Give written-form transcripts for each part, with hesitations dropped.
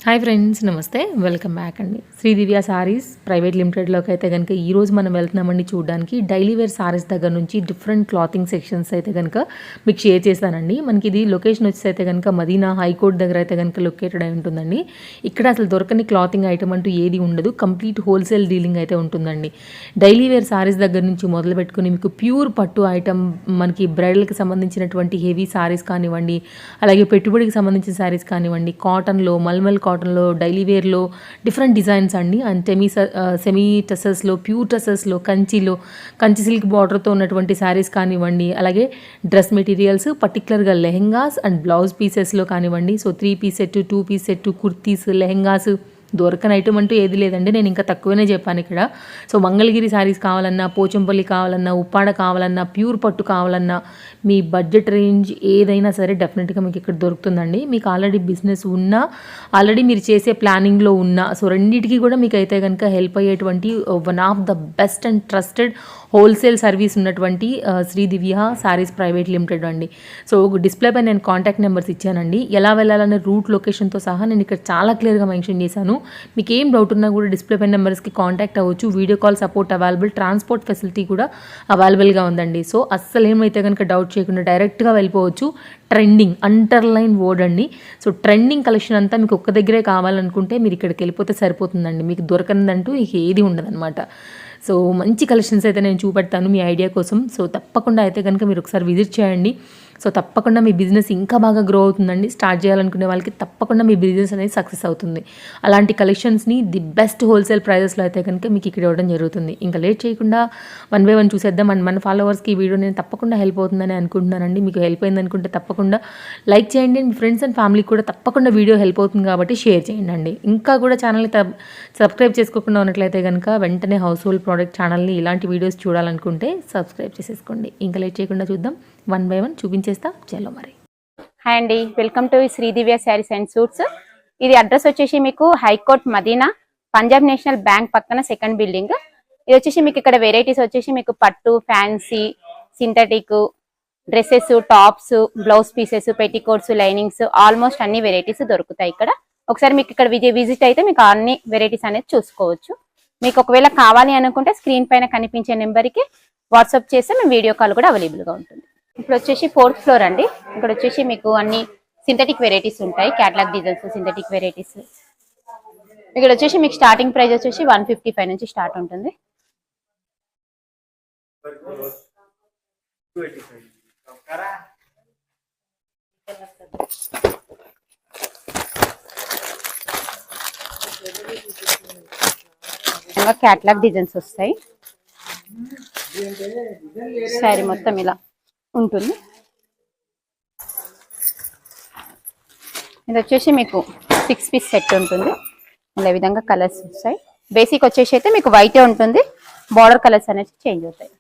Hi friends, నమస్తే. Welcome back అండి. శ్రీ దివ్య saris private లిమిటెడ్లోకి అయితే కనుక ఈరోజు మనం వెళ్తున్నామండి చూడడానికి. డైలీ వేర్ సారీస్ దగ్గర నుంచి డిఫరెంట్ క్లాతింగ్ సెక్షన్స్ అయితే కనుక మీకు షేర్ చేస్తానండి. మనకి ఇది లొకేషన్ వచ్చేసి అయితే కనుక మదీనా హైకోర్ట్ దగ్గర అయితే కనుక లొకేటెడ్ అయి ఉంటుందండి. ఇక్కడ అసలు దొరకని క్లాతింగ్ ఐటమ్ అంటూ ఏది ఉండదు. కంప్లీట్ హోల్సేల్ డీలింగ్ అయితే ఉంటుందండి. డైలీ వేర్ సారీస్ దగ్గర నుంచి మొదలు పెట్టుకుని మీకు ప్యూర్ పట్టు ఐటమ్, మనకి బ్రైడల్కి సంబంధించినటువంటి హెవీ సారీస్ కానివ్వండి, అలాగే పెట్టుబడికి సంబంధించిన సారీస్ కానివ్వండి, కాటన్లో, మల్మల్ కాటన్లో, డైలీ వేర్లో డిఫరెంట్ డిజైన్స్ అండి. అండ్ సెమీ టసర్స్లో, ప్యూర్ టసర్స్లో, కంచి సిల్క్ బార్డర్తో ఉన్నటువంటి శారీస్ కానివ్వండి, అలాగే డ్రెస్ మెటీరియల్స్, పర్టికులర్గా లెహెంగాస్ అండ్ బ్లౌజ్ పీసెస్లో కానివ్వండి. So 3 piece set, 2 piece set, kurtis, lehengas, దొరకని ఐటమ్ అంటూ ఏది లేదండి. నేను ఇంకా తక్కువనే చెప్పాను ఇక్కడ. సో మంగళగిరి శారీస్ కావాలన్నా, పోచంపల్లి కావాలన్నా, ఉప్పాడ కావాలన్నా, ప్యూర్ పట్టు కావాలన్నా, మీ బడ్జెట్ రేంజ్ ఏదైనా సరే డెఫినెట్గా మీకు ఇక్కడ దొరుకుతుందండి. మీకు ఆల్రెడీ బిజినెస్ ఉన్నా, ఆల్రెడీ మీరు చేసే ప్లానింగ్లో ఉన్నా, సో రెండింటికి కూడా మీకు అయితే కనుక హెల్ప్ అయ్యేటువంటి one of the best and trusted wholesale service ఉన్నటువంటి శ్రీ దివ్య సారీస్ ప్రైవేట్ లిమిటెడ్ అండి. సో డిస్ప్లే పై నేను కాంటాక్ట్ నెంబర్స్ ఇచ్చానండి. ఎలా వెళ్ళాలనే రూట్ లొకేషన్తో సహా నేను ఇక్కడ చాలా క్లియర్గా మెన్షన్ చేశాను. మీకు ఏం డౌట్ ఉన్నా కూడా డిస్ప్లే పై నెంబర్స్కి కాంటాక్ట్ అవ్వచ్చు. Video call support available, transport facility కూడా అవైలబుల్గా ఉందండి. సో అస్సలు ఏమైతే కనుక డౌట్ చేయకుండా డైరెక్ట్గా వెళ్ళిపోవచ్చు. ట్రెండింగ్ అండర్లైన్ వర్డ్ అండి. సో ట్రెండింగ్ కలెక్షన్ అంతా మీకు ఒక్క దగ్గరే కావాలనుకుంటే మీరు ఇక్కడికి వెళ్ళిపోతే సరిపోతుందండి. మీకు దొరకనిదంటూ ఇక ఏది ఉండదన్నమాట. సో మంచి కలెక్షన్స్ అయితే నేను చూపెడతాను మీ ఐడియా కోసం. సో తప్పకుండా అయితే కనుక మీరు ఒకసారి విజిట్ చేయండి. సో తప్పకుండా మీ బిజినెస్ ఇంకా బాగా గ్రో అవుతుందండి. స్టార్ట్ చేయాలనుకునే వాళ్ళకి తప్పకుండా మీ బిజినెస్ అనేది సక్సెస్ అవుతుంది. అలాంటి కలెక్షన్స్ని ది బెస్ట్ హోల్సేల్ ప్రైజెస్లో అయితే కనుక మీకు ఇక్కడ ఇవ్వడం జరుగుతుంది. ఇంకా లేట్ చేయకుండా వన్ బై వన్ చూసేద్దాం. అండ్ మన ఫాలోవర్స్కి ఈ వీడియో నేను తప్పకుండా హెల్ప్ అవుతుందని అనుకుంటున్నానండి. మీకు హెల్ప్ అయింది అనుకుంటే తప్పకుండా లైక్ చేయండి. మీ ఫ్రెండ్స్ అండ్ ఫ్యామిలీకి కూడా తప్పకుండా వీడియో హెల్ప్ అవుతుంది కాబట్టి షేర్ చేయండి అండి. ఇంకా కూడా ఛానల్ని సబ్స్క్రైబ్ చేసుకోకుండా ఉన్నట్లయితే కనుక వెంటనే హౌస్ హోల్డ్ ప్రోడక్ట్ ఛానల్ని ఇలాంటి వీడియోస్ చూడాలనుకుంటే సబ్స్క్రైబ్ చేసేసుకోండి. ఇంకా లేట్ చేయకుండా చూద్దాం. వన్ బై వన్ చూపించేస్తా. చలో మరి. హాయ్ అండి, welcome to Sri Divya Sarees and suits. ఇది అడ్రస్ వచ్చేసి మీకు high court Madina, Punjab National Bank పక్కన సెకండ్ బిల్డింగ్. ఇది వచ్చేసి మీకు ఇక్కడ వెరైటీస్ వచ్చేసి మీకు పట్టు, fancy, synthetic dresses, tops, blouse pieces, petticoats, linings, almost అన్ని వెరైటీస్ దొరుకుతాయి ఇక్కడ. ఒకసారి మీకు ఇక్కడ విజిట్ అయితే మీకు అన్ని వెరైటీస్ అనేది చూసుకోవచ్చు. మీకు ఒకవేళ కావాలి అనుకుంటే స్క్రీన్ పైన కనిపించే నెంబర్కి వాట్సాప్ చేస్తే మేము వీడియో కాల్ కూడా అవైలబుల్గా ఉంటుంది. ఇప్పుడు వచ్చేసి 4th ఫ్లోర్ అండి. ఇక్కడ వచ్చేసి మీకు అన్ని సింథటిక్ వెరైటీస్ ఉంటాయి, క్యాటలాగ్ డిజైన్స్, సింథటిక్ వెరైటీస్. ఇక్కడ వచ్చేసి మీకు స్టార్టింగ్ ప్రైస్ వచ్చేసి 155 నుంచి స్టార్ట్ ఉంటుంది. ఇంకా క్యాటలాగ్ డిజైన్స్ వస్తాయి. శారీ మొత్తం ఇలా ఉంటుంది. ఇది వచ్చేసి మీకు 6 పీస్ సెట్ ఉంటుంది. ఇలా విధంగా కలర్స్ వస్తాయి. బేసిక్ వచ్చేసి అయితే మీకు వైటే ఉంటుంది, బార్డర్ కలర్స్ అనేది చేంజ్ అవుతాయి.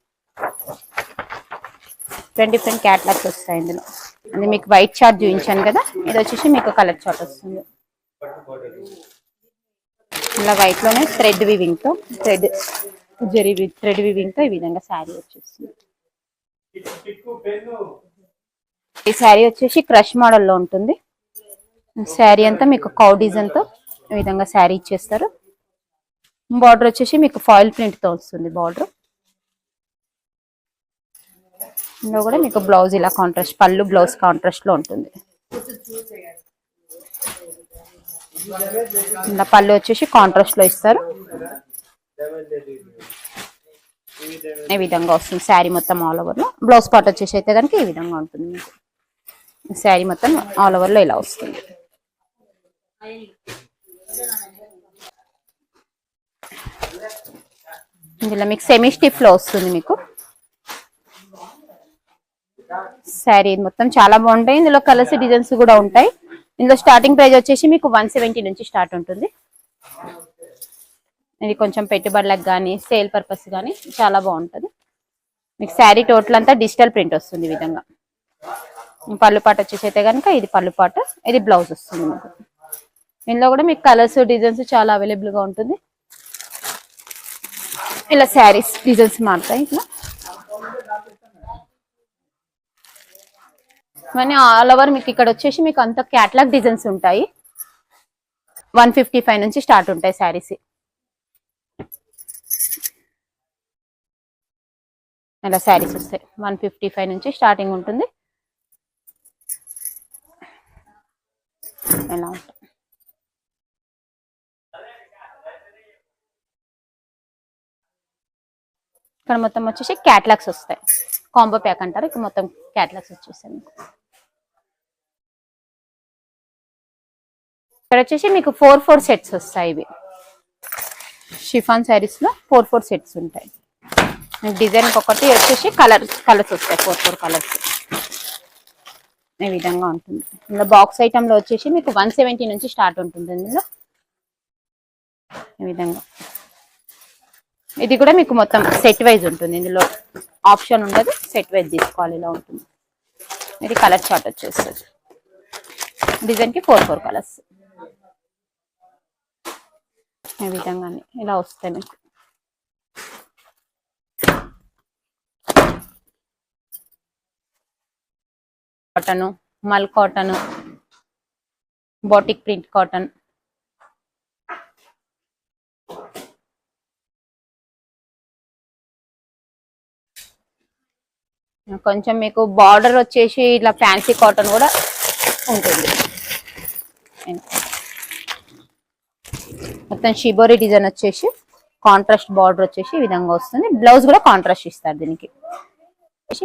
డిఫరెంట్ క్యాటలాగ్స్ వస్తాయి ఇందులో. అది మీకు వైట్ చార్ట్ చూపించాను కదా, ఇది వచ్చేసి మీకు కలర్ చార్ట్ వస్తుంది. ఇలా వైట్ లోనే థ్రెడ్ వివింగ్ తో, థ్రెడ్ వివింగ్ తో ఈ విధంగా శారీ వచ్చేస్తుంది. ఈ శారీ వచ్చేసి క్రష్ మోడల్లో ఉంటుంది. శారీ అంతా మీకు కౌ డిజైన్ తో ఈ విధంగా శారీ ఇచ్చేస్తారు. బార్డర్ వచ్చేసి మీకు ఫాయిల్ ప్రింట్ తో వస్తుంది బార్డర్. ఇందులో కూడా మీకు బ్లౌజ్ ఇలా కాంట్రాస్ట్, పళ్ళు బ్లౌజ్ కాంట్రాస్ట్ లో ఉంటుంది. ఇలా పళ్ళు వచ్చేసి కాంట్రాస్ట్ లో ఇస్తారు. ఈ విధంగా వస్తుంది శారీ మొత్తం ఆల్ ఓవర్ లో. బ్లౌజ్ పార్ట్ వచ్చేసి అయితే కనుక ఈ విధంగా ఉంటుంది. మీకు శారీ మొత్తం ఆల్ ఓవర్ లో ఇలా వస్తుంది. ఇందులో మీకు సెమీ స్టిఫ్ లో వస్తుంది. మీకు శారీ మొత్తం చాలా బాగుంటాయి. ఇందులో కలర్స్, డిజైన్స్ కూడా ఉంటాయి. ఇందులో స్టార్టింగ్ ప్రైస్ వచ్చేసి మీకు 170 నుంచి స్టార్ట్ ఉంటుంది. ఇది కొంచెం పెట్టుబడులకు కానీ, సేల్ పర్పస్ కానీ చాలా బాగుంటుంది. మీకు శారీ టోటల్ అంతా డిజిటల్ ప్రింట్ వస్తుంది ఈ విధంగా. పళ్ళు పాట వచ్చేసి అయితే కనుక ఇది పళ్ళు పాట, ఇది బ్లౌజ్ వస్తుంది. మీకు ఇందులో కూడా మీకు కలర్స్, డిజైన్స్ చాలా అవైలబుల్ గా ఉంటుంది. ఇలా శారీస్ డిజైన్స్ మారుతాయి. ఇట్లా ఇవన్నీ ఆల్ ఓవర్ మీకు ఇక్కడ వచ్చేసి మీకు అంత క్యాటలాగ్ డిజైన్స్ ఉంటాయి. 155 నుంచి స్టార్ట్ ఉంటాయి శారీస్. ఇలా శారీస్ వస్తాయి 155 నుంచి స్టార్టింగ్ ఉంటుంది. ఎలా ఉంటుంది ఇక్కడ మొత్తం వచ్చేసి క్యాట్లాగ్స్ వస్తాయి, కాంబో ప్యాక్ అంటారు. ఇక్కడ మొత్తం క్యాట్లాగ్స్ వచ్చేస్తాయి మీకు. ఇక్కడ వచ్చేసి మీకు 4 సెట్స్ వస్తాయి. ఇవి షిఫాన్ శారీస్ లో 4 సెట్స్ ఉంటాయి. డిజైన్ ఒకటి వచ్చేసి కలర్స్ వస్తాయి, 4 కలర్స్ ఈ విధంగా ఉంటుంది. ఇందులో బాక్స్ ఐటమ్ లో వచ్చేసి మీకు 170 నుంచి స్టార్ట్ ఉంటుంది. ఇందులో ఈ విధంగా ఇది కూడా మీకు మొత్తం సెట్ వైజ్ ఉంటుంది. ఇందులో ఆప్షన్ ఉండదు, సెట్ వైజ్ తీసుకోవాలి. ఇలా ఉంటుంది. ఇది కలర్ చార్ట్ వచ్చేస్తుంది. డిజైన్ కి 4 కలర్స్ ఈ విధంగా ఇలా వస్తాయి మీకు. కాటన్, మల్ కాటన్, బాటిక్ ప్రింట్ కాటన్, కొంచెం మీకు బార్డర్ వచ్చేసి ఇట్లా ఫ్యాన్సీ కాటన్ కూడా ఉంటుంది. మొత్తం షిబోరి డిజైన్ వచ్చేసి కాంట్రాస్ట్ బార్డర్ వచ్చేసి ఈ విధంగా వస్తుంది. బ్లౌజ్ కూడా కాంట్రాస్ట్ ఇస్తారు దీనికి.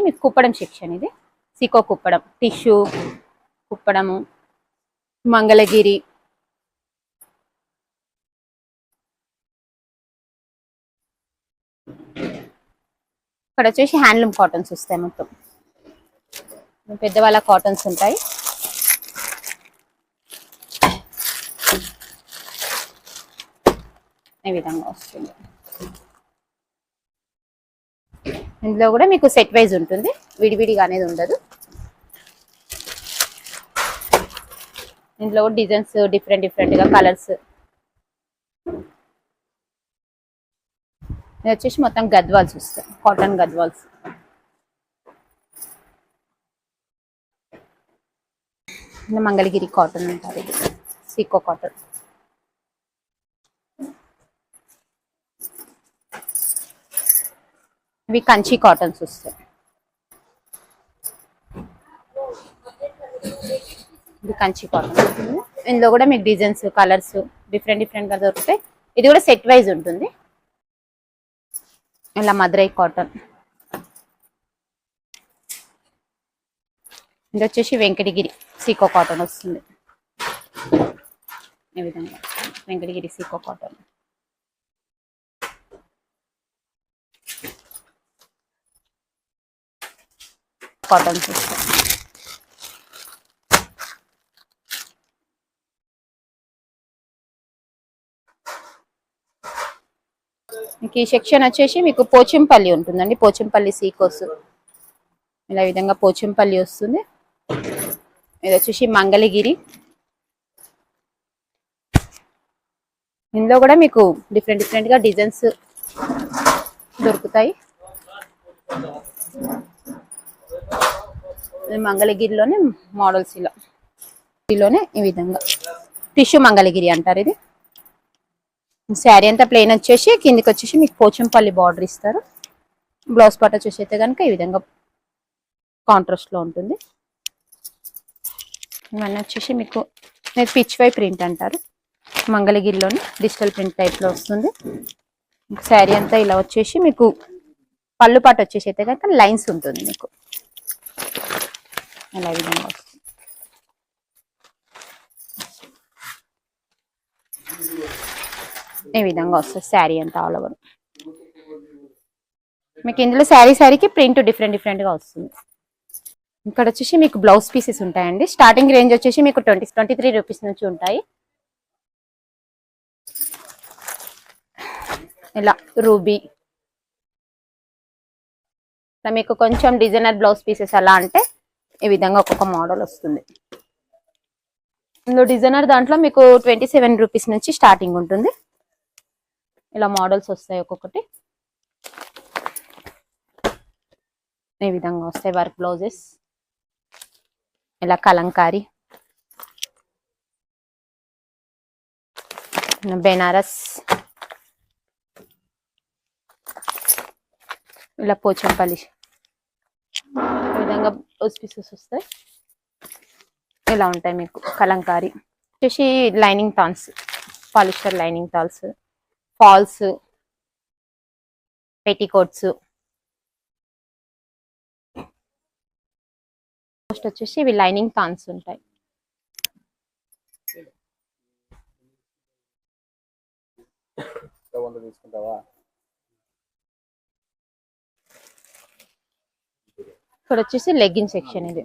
మీకు కుప్పడం సెక్షన్, ఇది సీకో కుప్పడం, టిష్యూ కుప్పడము, మంగళగిరి, ఇక్కడ వచ్చేసి హ్యాండ్లూమ్ కాటన్స్ వస్తాయి. మొత్తం పెద్దవాళ్ళ కాటన్స్ ఉంటాయి. ఈ విధంగా వస్తుంది. ఇందులో కూడా మీకు సెట్ వైజ్ ఉంటుంది, విడివిడిగా అనేది ఉండదు. ఇందులో కూడా డిజైన్స్ డిఫరెంట్ గా కలర్స్. ఇది వచ్చేసి మొత్తం గద్వాల్స్ వస్తాయి, కాటన్ గద్వాల్స్. మంగళగిరి కాటన్ అంటారు, ఇది సీకో కాటన్. ఇవి కంచి కాటన్స్ వస్తాయి. ఇది కంచి కాటన్. ఇందులో కూడా మీకు డిజైన్స్ కలర్స్ డిఫరెంట్ గా దొరుకుతాయి. ఇది కూడా సెట్ వైజ్ ఉంటుంది. ఇలా మదురై కాటన్. ఇది వచ్చేసి వెంకటగిరి సీకో కాటన్ వస్తుంది. ఈ విధంగా వెంకటగిరి సీకో కాటన్. కాటన్స్ వస్తాయి. మీకు ఈ సెక్షన్ వచ్చేసి మీకు పోచంపల్లి ఉంటుందండి, పోచంపల్లి సీకోస్. ఇలా విధంగా పోచంపల్లి వస్తుంది. ఇది వచ్చేసి మంగళగిరి. ఇందులో కూడా మీకు డిఫరెంట్ గా డిజైన్స్ దొరుకుతాయి. మంగళగిరిలోనే మోడల్స్ ఇలానే ఈ విధంగా టిష్యూ మంగళగిరి అంటారు. ఇది శారీ అంతా ప్లెయిన్ వచ్చేసి కిందికి వచ్చేసి మీకు పోచంపల్లి బార్డర్ ఇస్తారు. బ్లౌజ్ పార్ట్ వచ్చేసి అయితే కనుక ఈ విధంగా కాంట్రాస్ట్ లో ఉంటుంది. ఇవన్నీ వచ్చేసి మీకు పిచ్ వై ప్రింట్ అంటారు. మంగళగిరిలోని డిజిటల్ ప్రింట్ టైప్ లో వస్తుంది. శారీ అంతా ఇలా వచ్చేసి మీకు పళ్ళు పాటు వచ్చేసి అయితే కనుక లైన్స్ ఉంటుంది. మీకు ఇలా విధంగా వస్తుంది. ఈ విధంగా వస్తుంది శారీ అంతా ఆల్ ఓవర్. మీకు ఇందులో శారీకి ప్రింట్ డిఫరెంట్ గా వస్తుంది. ఇక్కడ వచ్చేసి మీకు బ్లౌజ్ పీసెస్ ఉంటాయండి. స్టార్టింగ్ రేంజ్ వచ్చేసి మీకు 23 రూపీస్ నుంచి ఉంటాయి. ఇలా రూబీ, మీకు కొంచెం డిజైనర్ బ్లౌజ్ పీసెస్ అలా అంటే ఈ విధంగా ఒక్కొక్క మోడల్ వస్తుంది. ఇందులో డిజైనర్ దాంట్లో మీకు 27 రూపీస్ నుంచి స్టార్టింగ్ ఉంటుంది. ఇలా మోడల్స్ వస్తాయి ఒక్కొక్కటి. ఈ విధంగా వస్తాయి వర్క్ బ్లౌజెస్. ఇలా కలంకారీ, బెనారస్ ఇలా పోచంపల్లి ఈ విధంగా బ్లౌజ్ పీసెస్ వస్తాయి. ఇలా ఉంటాయి మీకు కలంకారీ వచ్చేసి లైనింగ్ టాన్స్, పాలిస్టర్ లైనింగ్ టాల్స్, ఫాల్స్, పెట్టికోట్స్. ఫస్ట్ వచ్చేసి ఇవి లైనింగ్ టాన్స్ ఉంటాయి. ఇక్కడ వచ్చేసి లెగ్గిన్ సెక్షన్ ఇది.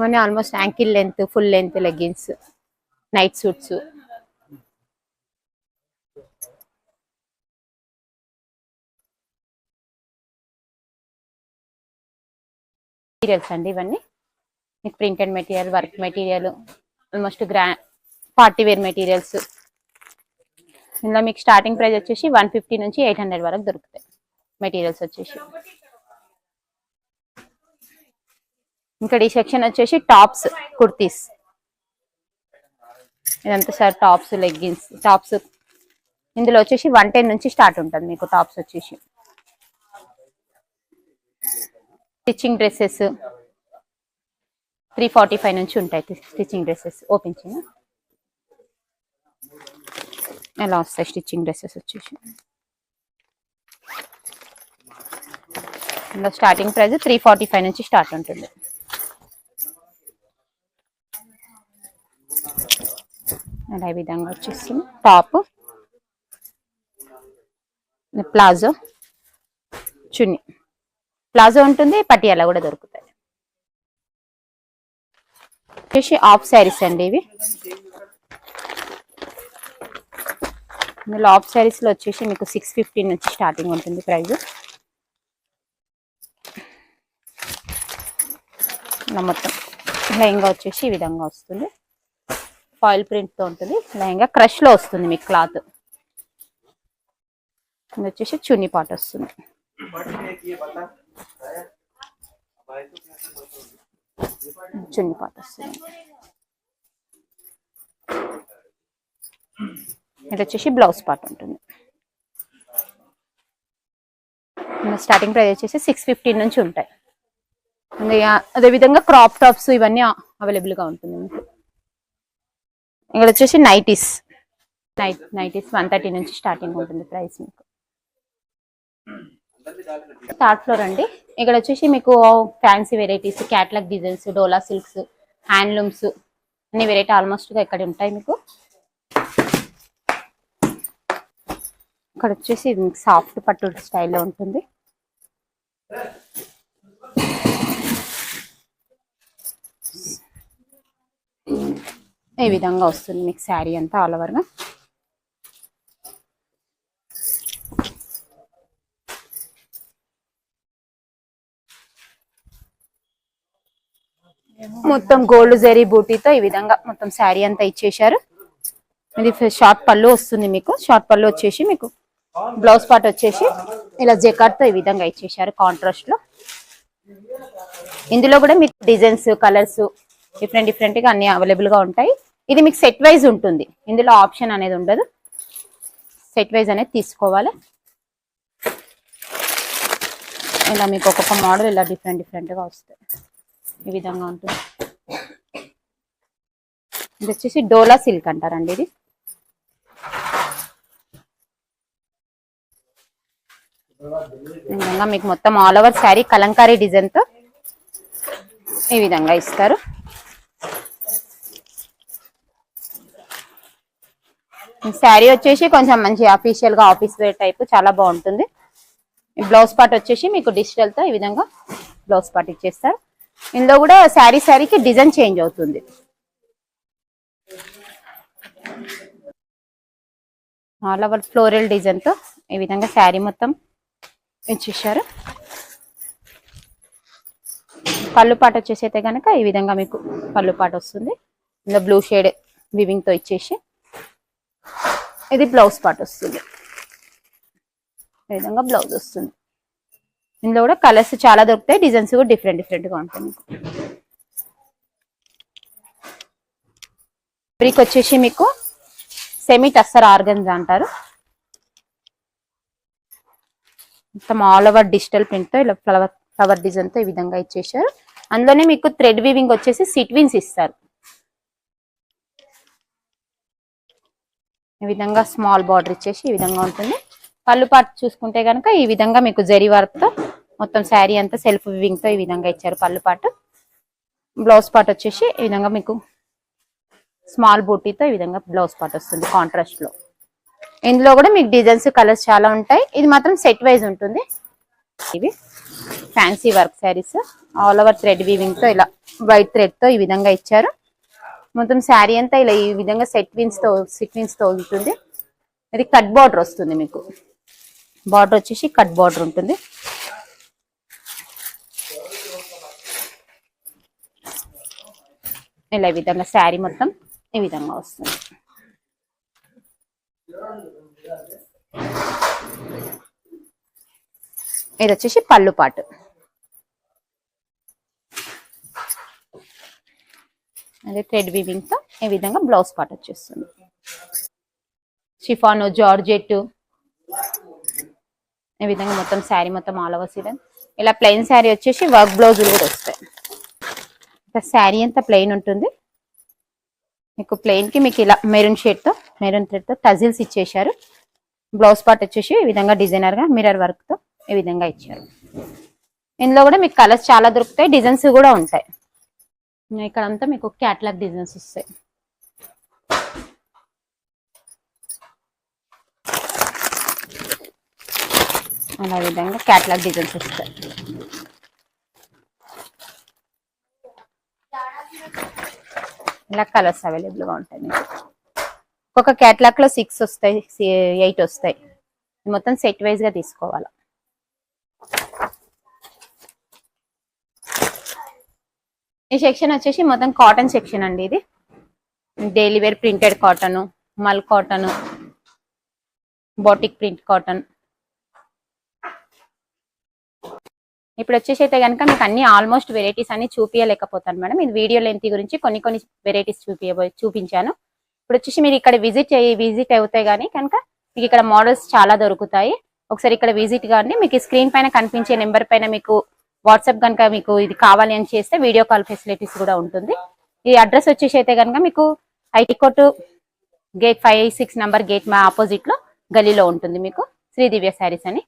మన almost ankle length, full length leggings, night suits. Materials అండి ఇవన్నీ మీకు printed material, work material, almost grand party wear materials. ఇందులో మీకు స్టార్టింగ్ ప్రైస్ వచ్చేసి 150 నుంచి 800 వరకు దొరుకుతాయి మెటీరియల్స్ వచ్చేసి. ఇంకా ఈ సెక్షన్ వచ్చేసి టాప్స్, కుర్తీస్. ఇదంతా సార్ టాప్స్, లెగ్గిన్స్, టాప్స్. ఇందులో వచ్చేసి 110 నుంచి స్టార్ట్ ఉంటుంది మీకు టాప్స్ వచ్చేసి. స్టిచ్చింగ్ డ్రెస్సెస్ 345 నుంచి ఉంటాయి. స్టిచ్చింగ్ డ్రెస్సెస్ ఓపెన్ చేయ ఎలా వస్తాయి స్టిచ్చింగ్ డ్రెస్సెస్ వచ్చేసి. ఇందులో స్టార్టింగ్ ప్రైస్ 345 నుంచి స్టార్ట్ ఉంటుంది. అలా ఈ విధంగా వచ్చేస్తుంది. టాప్, ప్లాజో, చున్నీ. ప్లాజో ఉంటుంది, పటియాలా కూడా దొరుకుతాయి. వచ్చేసి ఆఫ్ శారీస్ అండి ఇవి. ఇందులో ఆఫ్ శారీస్ లో వచ్చేసి మీకు 650 నుంచి స్టార్టింగ్ ఉంటుంది ప్రైస్. ఇలా మొత్తం లెహంగా వచ్చేసి ఈ విధంగా వస్తుంది. ఫాయిల్ ప్రింట్ తో ఉంటుంది. లెహంగా క్రష్ లో వస్తుంది మీకు క్లాత్. ఇది వచ్చేసి చున్నీ పాట్ వస్తుంది. చున్నీ పాట్ వస్తుంది. ఇది వచ్చేసి బ్లౌజ్ పార్ట్ ఉంటుంది. స్టార్టింగ్ ప్రైస్ వచ్చేసి 650 నుంచి ఉంటాయి. అదేవిధంగా క్రాప్ టాప్స్ ఇవన్నీ అవైలబుల్ గా ఉంటుంది మీకు. ఇక్కడ వచ్చేసి నైటీస్ 130 నుంచి స్టార్టింగ్ ఉంటుంది ప్రైస్ మీకు. థర్డ్ ఫ్లోర్ అండి. ఇక్కడ వచ్చేసి మీకు ఫ్యాన్సీ వెరైటీస్, క్యాట్లాగ్ డిజైన్స్, డోలా సిల్క్స్, హ్యాండ్లూమ్స్ అన్ని వెరైటీ ఆల్మోస్ట్ గా ఇక్కడ ఉంటాయి మీకు. ఇక్కడ వచ్చేసి సాఫ్ట్ పట్టు స్టైల్లో ఉంటుంది. ఈ విధంగా వస్తుంది మీకు శారీ అంతా ఆల్ ఓవర్ గా. మొత్తం గోల్డ్ జరీ బూటీతో ఈ విధంగా మొత్తం శారీ అంతా ఇచ్చేసారు. ఇది షార్ట్ పళ్ళు వస్తుంది మీకు. షార్ట్ పళ్ళు వచ్చేసి మీకు బ్లౌజ్ పార్ట్ వచ్చేసి ఇలా జెకార్డ్ తో ఈ విధంగా ఇచ్చేసారు కాంట్రాస్ట్ లో. ఇందులో కూడా మీకు డిజైన్స్, కలర్స్ డిఫరెంట్ గా అన్ని అవైలబుల్ గా ఉంటాయి. ఇది మీకు సెట్ వైజ్ ఉంటుంది. ఇందులో ఆప్షన్ అనేది ఉండదు. సెట్ వైజ్ అనేది తీసుకోవాలి. ఇలా మీకు ఒక్కొక్క మోడల్ ఇలా డిఫరెంట్ గా వస్తాయి. ఈ విధంగా ఉంటుంది. ఇది వచ్చేసి డోలా సిల్క్ అంటారండి. ఇది ఈ విధంగా మీకు మొత్తం all over sari Kalamkari design తో ఈ విధంగా ఇస్తారు. శారీ వచ్చేసి కొంచెం మంచి అఫీషియల్ గా ఆఫీస్ వేర్ టైప్ చాలా బాగుంటుంది. బ్లౌజ్ పార్ట్ వచ్చేసి మీకు డిజిటల్ తో ఈ విధంగా బ్లౌజ్ పార్ట్ ఇచ్చేస్తారు. ఇందులో కూడా శారీకి డిజైన్ చేంజ్ అవుతుంది. ఆల్ ఓవర్ ఫ్లోరల్ డిజైన్ తో ఈ విధంగా శారీ మొత్తం ఇచ్చేసారు. పళ్ళు పాట వచ్చేసి అయితే కనుక ఈ విధంగా మీకు పళ్ళు పాట వస్తుంది. ఇందులో బ్లూ షేడ్ వివింగ్ తో ఇచ్చేసి ఇది బ్లౌజ్ పార్ట్ వస్తుంది. ఈ విధంగా బ్లౌజ్ వస్తుంది. ఇందులో కూడా కలర్స్ చాలా దొరుకుతాయి. డిజైన్స్ కూడా డిఫరెంట్ గా ఉంటాయి మీకు. ఫ్యాబ్రిక్ వచ్చేసి మీకు సెమీ టస్సర్ ఆర్గన్జా అంటారు. మొత్తం ఆల్ ఓవర్ డిజిటల్ ప్రింట్ తో ఇలా ఫ్లవర్ డిజైన్ తో ఈ విధంగా ఇచ్చేసారు. అందులోనే మీకు థ్రెడ్ వీవింగ్ వచ్చేసి సిట్విన్స్ ఇస్తారు. ఈ విధంగా స్మాల్ బార్డర్ ఇచ్చేసి ఈ విధంగా ఉంటుంది. పళ్ళు పార్ట్ చూసుకుంటే కనుక ఈ విధంగా మీకు జరీ వర్క్ తో మొత్తం శారీ అంతా సెల్ఫ్ వీవింగ్ తో ఈ విధంగా ఇచ్చారు పళ్ళు పార్ట్. బ్లౌజ్ పార్ట్ వచ్చేసి ఈ విధంగా మీకు స్మాల్ బూటీతో ఈ విధంగా బ్లౌజ్ పార్ట్ వస్తుంది కాంట్రాస్ట్ లో. ఇందులో కూడా మీకు డిజైన్స్ కలర్స్ చాలా ఉంటాయి. ఇది మాత్రం సెట్ వైజ్ ఉంటుంది. ఇవి fancy work saris all over thread weaving తో ఇలా వైట్ థ్రెడ్ తో ఈ విధంగా ఇచ్చారు. మొత్తం శారీ అంతా ఇలా ఈ విధంగా సిక్వెన్స్ తో ఉంటుంది. ఇది కట్ బార్డర్ వస్తుంది. మీకు బార్డర్ వచ్చేసి కట్ బార్డర్ ఉంటుంది. ఇలా ఈ విధంగా శారీ మొత్తం ఈ విధంగా వస్తుంది. ఇది వచ్చేసి పళ్ళు పాటు. అదే థ్రెడ్ వీవింగ్ తో ఈ విధంగా బ్లౌజ్ పార్ట్ వచ్చేస్తుంది. షిఫాన్ జార్జెట్ ఈ విధంగా మొత్తం శారీ మొత్తం ఆల్ ఓవర్ సీడన్. ఇలా ప్లెయిన్ శారీ వచ్చేసి వర్క్ బ్లౌజులు కూడా వస్తాయి. శారీ అంతా ప్లెయిన్ ఉంటుంది. మీకు ప్లెయిన్ కి మీకు ఇలా మెరూన్ షేడ్ తో మెరూన్ థ్రెడ్ తో టజిల్స్ ఇచ్చేసారు. బ్లౌజ్ పార్ట్ వచ్చేసి ఈ విధంగా డిజైనర్ గా మిర్రర్ వర్క్ తో ఈ విధంగా ఇచ్చారు. ఇందులో కూడా మీకు కలర్స్ చాలా దొరుకుతాయి, డిజైన్స్ కూడా ఉంటాయి. ఇక్కడ అంతా మీకు క్యాటలాగ్ డిజైన్స్ వస్తాయి. అలా విధంగా క్యాటలాగ్ డిజైన్స్ వస్తాయి. ఇలా కలర్స్ అవైలబుల్ గా ఉంటాయి. మీకు ఒక్కొక్క క్యాటలాగ్ లో 6 వస్తాయి, 8 వస్తాయి. మొత్తం సెట్ వైజ్ గా తీసుకోవాలి. ఈ సెక్షన్ వచ్చేసి మొత్తం కాటన్ సెక్షన్ అండి. ఇది డైలీ వేర్ ప్రింటెడ్ కాటన్, మల్ కాటన్, బాటిక్ ప్రింట్ కాటన్. ఇప్పుడు వచ్చేసి అయితే కనుక మీకు అన్ని ఆల్మోస్ట్ వెరైటీస్ అన్ని చూపించలేకపోతాను మేడం. ఇది వీడియో లెంత్ గురించి కొన్ని వెరైటీస్ చూపించాను. ఇప్పుడు వచ్చేసి మీరు ఇక్కడ విజిట్ అవుతాయి కానీ కనుక మీకు ఇక్కడ మోడల్స్ చాలా దొరుకుతాయి. ఒకసారి ఇక్కడ విజిట్ కాండి. మీకు స్క్రీన్ పైన కనిపించే నెంబర్ పైన మీకు వాట్సాప్ కనుక మీకు ఇది కావాలి అని చేస్తే వీడియో కాల్ ఫెసిలిటీస్ కూడా ఉంటుంది. ఈ అడ్రస్ వచ్చేసి అయితే కనుక మీకు హైకోర్టు గేట్ 5-6 నంబర్ గేట్ మా ఆపోజిట్ లో గలీలో ఉంటుంది. మీకు శ్రీ దివ్య శారీస్ అని.